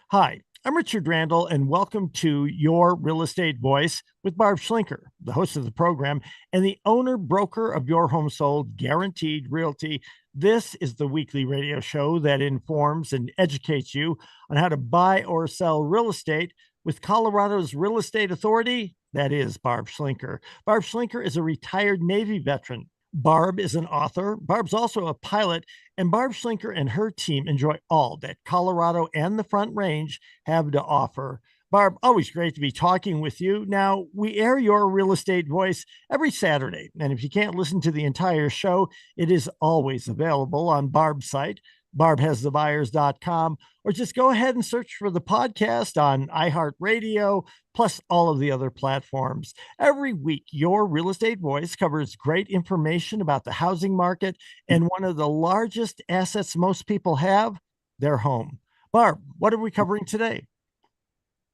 Hi, I'm Richard Randall, and welcome to Your Real Estate Voice with Barb Schlinker, the host of the program and the owner broker of Your Home Sold Guaranteed Realty. This is the weekly radio show that informs and educates you on how to buy or sell real estate with Colorado's real estate authority. That is Barb Schlinker. Barb Schlinker is a retired Navy veteran. Barb is an author. Barb's also a pilot, and Barb Schlinker and her team enjoy all that Colorado and the Front Range have to offer. Barb, always great to be talking with you. Now, we air Your Real Estate Voice every Saturday, and if you can't listen to the entire show, it is always available on Barb's site, barbhasthebuyers.com, or just go ahead and search for the podcast on iHeartRadio, plus all of the other platforms. Every week, Your Real Estate Voice covers great information about the housing market and one of the largest assets most people have, their home. Barb, what are we covering today?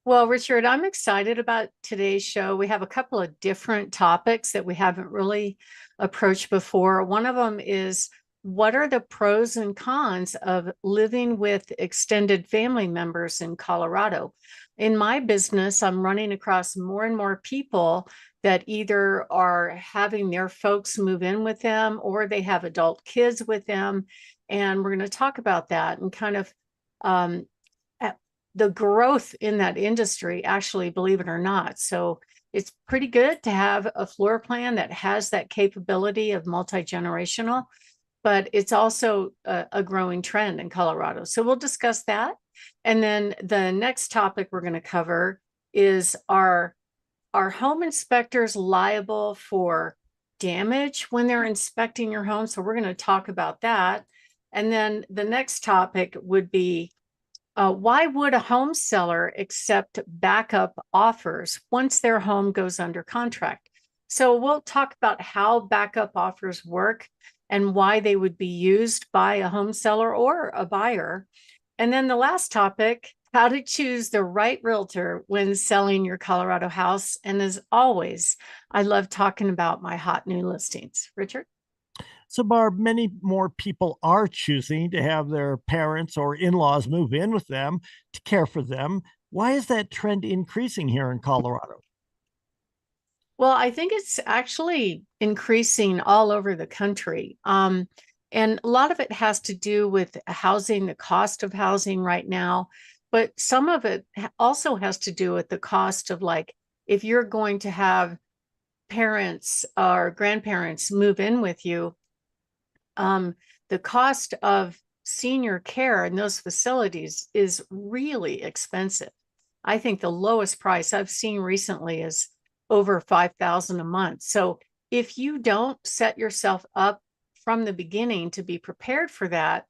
Well, Richard, I'm excited about today's show. We have a couple of different topics that we haven't really approached before. One of them is, what are the pros and cons of living with extended family members in Colorado? In my business, I'm running across more and more people that either are having their folks move in with them or they have adult kids with them. And we're going to talk about that and kind of um, the growth in that industry, actually, believe it or not. So it's pretty good to have a floor plan that has that capability of multi-generational, but it's also a growing trend in Colorado. So we'll discuss that. And then the next topic we're going to cover is, are home inspectors liable for damage when they're inspecting your home? So we're going to talk about that. And then the next topic would be, why would a home seller accept backup offers once their home goes under contract? So we'll talk about how backup offers work and why they would be used by a home seller or a buyer. And then the last topic, how to choose the right realtor when selling your Colorado house. And as always, I love talking about my hot new listings. Richard? So, Barb, many more people are choosing to have their parents or in laws move in with them to care for them. Why is that trend increasing here in Colorado? Well, I think it's actually increasing all over the country. And a lot of it has to do with housing, the cost of housing right now. But some of it also has to do with the cost of, like, if you're going to have parents or grandparents move in with you, the cost of senior care in those facilities is really expensive. I think the lowest price I've seen recently is over 5,000 a month. So if you don't set yourself up from the beginning to be prepared for that,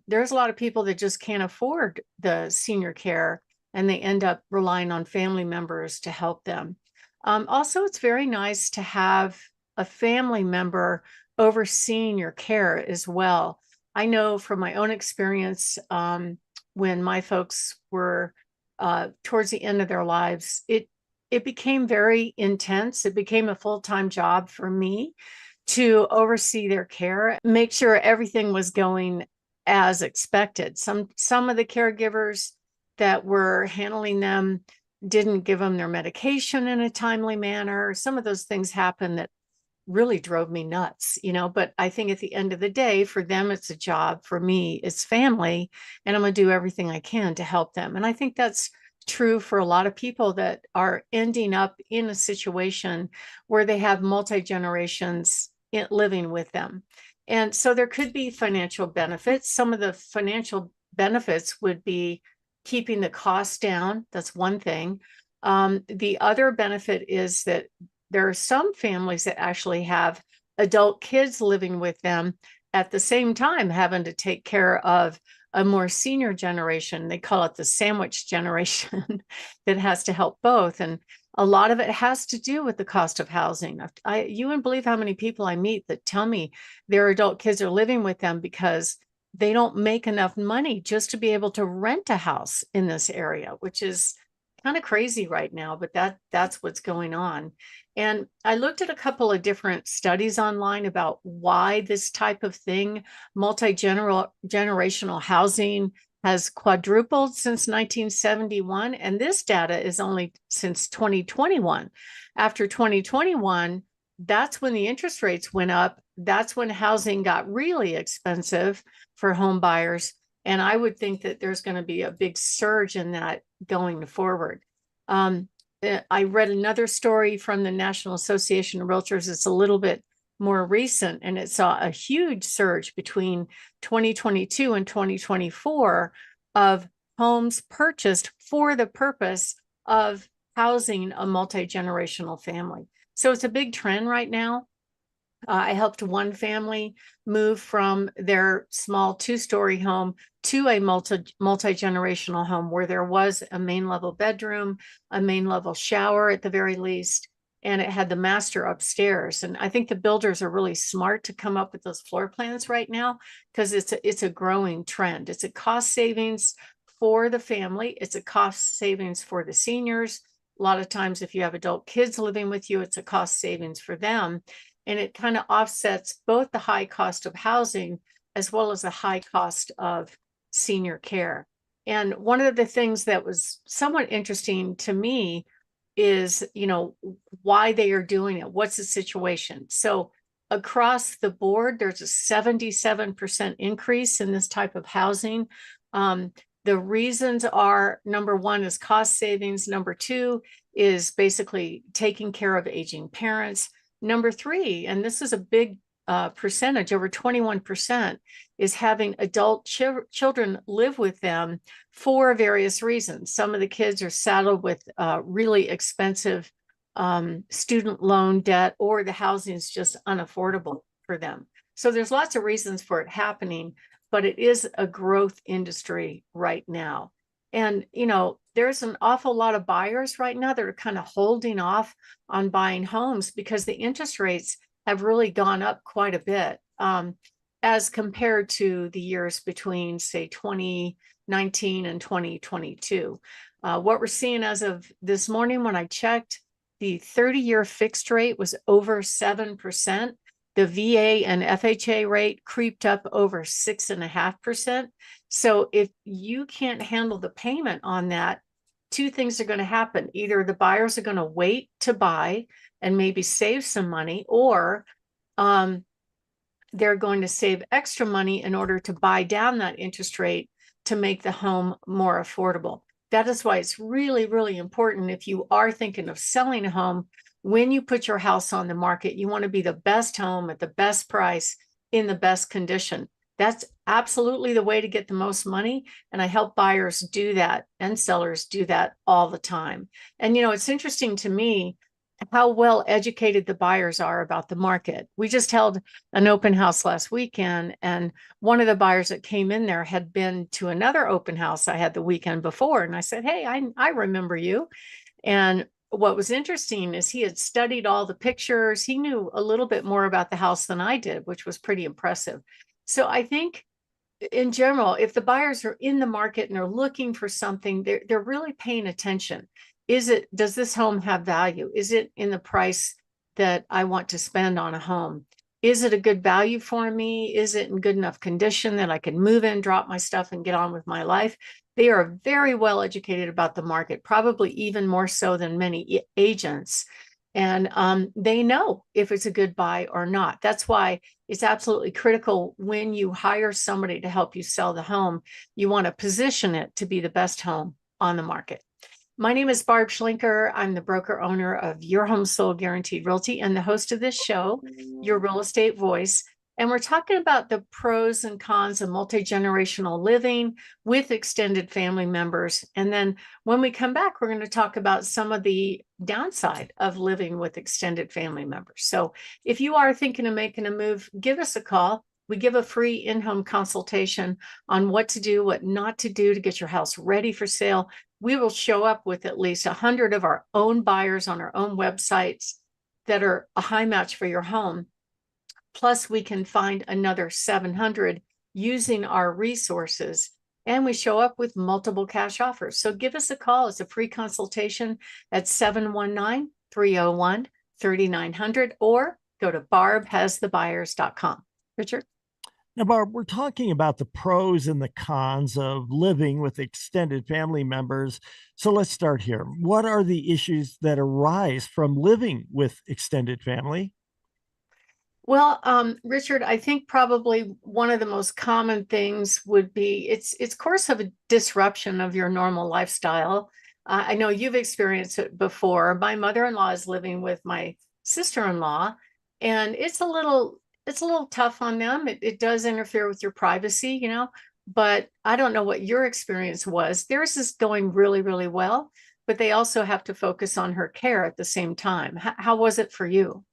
there's a lot of people that just can't afford the senior care and they end up relying on family members to help them. Also, it's very nice to have a family member overseeing your care as well. I know from my own experience, when my folks were towards the end of their lives, it became very intense. It became a full-time job for me to oversee their care, make sure everything was going as expected. Some of the caregivers that were handling them didn't give them their medication in a timely manner. Some of those things happened that really drove me nuts, but I think at the end of the day, for them, it's a job. For me, it's family, and I'm going to do everything I can to help them. And I think that's true for a lot of people that are ending up in a situation where they have multi-generations living with them. And so there could be financial benefits. Some of the financial benefits would be keeping the costs down. That's one thing. The other benefit is that there are some families that actually have adult kids living with them at the same time, having to take care of a more senior generation. They call it the sandwich generation that has to help both. And a lot of it has to do with the cost of housing. You wouldn't believe how many people I meet that tell me their adult kids are living with them because they don't make enough money just to be able to rent a house in this area, which is kind of crazy right now, but that's what's going on. And I looked at a couple of different studies online about why this type of thing, multi-generational housing, has quadrupled since 1971. And this data is only since 2021. After 2021, that's when the interest rates went up. That's when housing got really expensive for home buyers. And I would think that there's going to be a big surge in that going forward. I read another story from the National Association of Realtors. It's a little bit more recent, and it saw a huge surge between 2022 and 2024 of homes purchased for the purpose of housing a multi-generational family. So it's a big trend right now. I helped one family move from their small 2-story home to a multi-generational home where there was a main level bedroom, a main level shower at the very least, and it had the master upstairs. And I think the builders are really smart to come up with those floor plans right now, because it's a growing trend. It's a cost savings for the family. It's a cost savings for the seniors. A lot of times, if you have adult kids living with you, it's a cost savings for them. And it kind of offsets both the high cost of housing as well as the high cost of senior care. And one of the things that was somewhat interesting to me is, why they are doing it. What's the situation? So across the board, there's a 77% increase in this type of housing. The reasons are, number one is cost savings. Number two is basically taking care of aging parents. Number three, and this is a big percentage, over 21%, is having adult children live with them for various reasons. Some of the kids are saddled with really expensive student loan debt, or the housing is just unaffordable for them. So there's lots of reasons for it happening, but it is a growth industry right now. And, there's an awful lot of buyers right now that are kind of holding off on buying homes because the interest rates have really gone up quite a bit as compared to the years between, say, 2019 and 2022. What we're seeing as of this morning when I checked, the 30-year fixed rate was over 7%. The VA and FHA rate creeped up over 6.5%. So if you can't handle the payment on that, two things are going to happen. Either the buyers are going to wait to buy and maybe save some money, or they're going to save extra money in order to buy down that interest rate to make the home more affordable. That is why it's really, really important, if you are thinking of selling a home, when you put your house on the market, you want to be the best home at the best price in the best condition. That's absolutely the way to get the most money. And I help buyers do that and sellers do that all the time. And, it's interesting to me how well educated the buyers are about the market. We just held an open house last weekend, and one of the buyers that came in there had been to another open house I had the weekend before. And I said, hey, I remember you. And what was interesting is he had studied all the pictures. He knew a little bit more about the house than I did, which was pretty impressive. So I think in general, if the buyers are in the market and they're looking for something, they're really paying attention. Does this home have value? Is it in the price that I want to spend on a home? Is it a good value for me? Is it in good enough condition that I can move in, drop my stuff, and get on with my life? They are very well educated about the market, probably even more so than many agents. And they know if it's a good buy or not. That's why it's absolutely critical when you hire somebody to help you sell the home, you want to position it to be the best home on the market. My name is Barb Schlinker. I'm the broker owner of Your Home Sold Guaranteed Realty and the host of this show, Your Real Estate Voice. And we're talking about the pros and cons of multi-generational living with extended family members. And then when we come back, we're going to talk about some of the downside of living with extended family members. So if you are thinking of making a move, give us a call. We give a free in-home consultation on what to do, what not to do to get your house ready for sale. We will show up with at least 100 of our own buyers on our own websites that are a high match for your home. Plus, we can find another 700 using our resources. And we show up with multiple cash offers. So give us a call. It's a free consultation at 719-301-3900, or go to barbhasthebuyers.com. Richard? Now, Barb, we're talking about the pros and the cons of living with extended family members. So let's start here. What are the issues that arise from living with extended family? Well, Richard, I think probably one of the most common things would be it's course of a disruption of your normal lifestyle. I know you've experienced it before. My mother-in-law is living with my sister-in-law, and it's a little tough on them. It does interfere with your privacy, but I don't know what your experience was. Theirs is going really, really well, but they also have to focus on her care at the same time. How was it for you?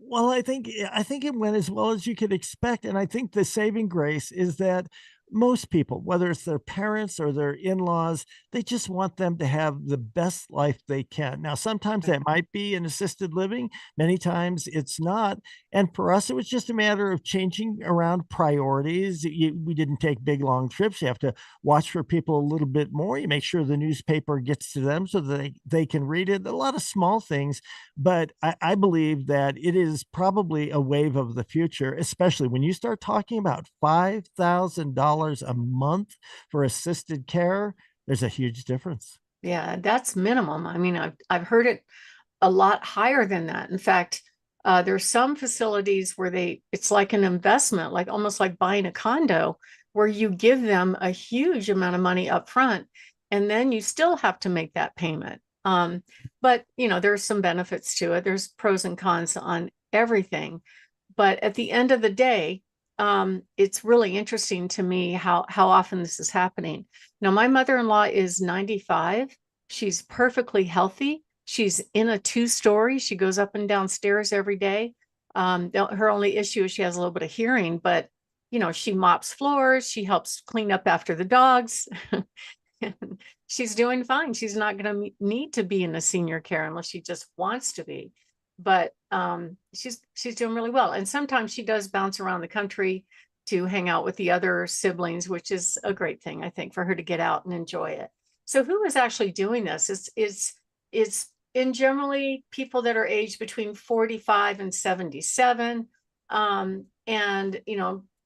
Well, I think it went as well as you could expect, and I think the saving grace is that most people, whether it's their parents or their in-laws, they just want them to have the best life they can. Now, sometimes that might be an assisted living, many times it's not, and for us, it was just a matter of changing around priorities. We didn't take big, long trips. You have to watch for people a little bit more. You make sure the newspaper gets to them so that they can read it. A lot of small things, but I believe that it is probably a wave of the future, especially when you start talking about $5,000 a month for assisted care. There's a huge difference. Yeah, that's minimum. I mean, I've heard it a lot higher than that. In fact, there's some facilities where it's like an investment, like almost like buying a condo, where you give them a huge amount of money up front, and then you still have to make that payment. But there's some benefits to it. There's pros and cons on everything. But at the end of the day, it's really interesting to me how often this is happening. Now, my mother-in-law is 95. She's perfectly healthy. She's in a two-story. She goes up and down stairs every day. Her only issue is she has a little bit of hearing, but she mops floors. She helps clean up after the dogs. She's doing fine. She's not going to need to be in a senior care unless she just wants to be. But she's doing really well. And sometimes she does bounce around the country to hang out with the other siblings, which is a great thing, I think, for her to get out and enjoy it. So who is actually doing this? It's in generally people that are aged between 45 and 77. And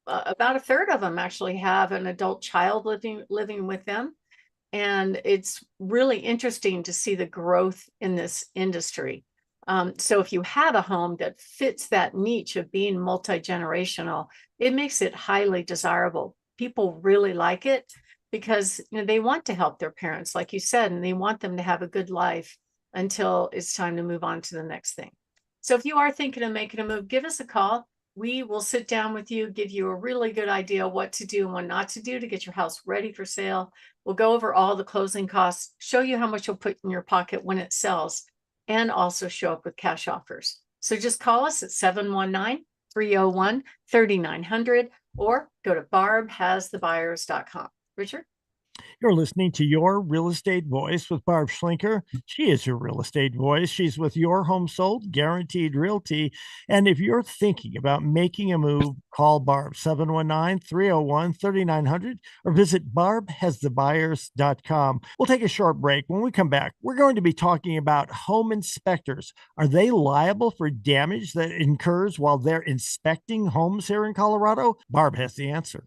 about a third of them actually have an adult child living with them. And it's really interesting to see the growth in this industry. So if you have a home that fits that niche of being multi-generational, it makes it highly desirable. People really like it because they want to help their parents, like you said, and they want them to have a good life until it's time to move on to the next thing. So if you are thinking of making a move, give us a call. We will sit down with you, give you a really good idea what to do and what not to do to get your house ready for sale. We'll go over all the closing costs, show you how much you'll put in your pocket when it sells, and also show up with cash offers. So just call us at 719-301-3900 or go to barbhasthebuyers.com. Richard? You're listening to Your Real Estate Voice with Barb Schlinker. She is your real estate voice. She's with Your Home Sold, Guaranteed Realty. And if you're thinking about making a move, call Barb 719-301-3900 or visit barbhasthebuyers.com. We'll take a short break. When we come back, we're going to be talking about home inspectors. Are they liable for damage that incurs while they're inspecting homes here in Colorado? Barb has the answer.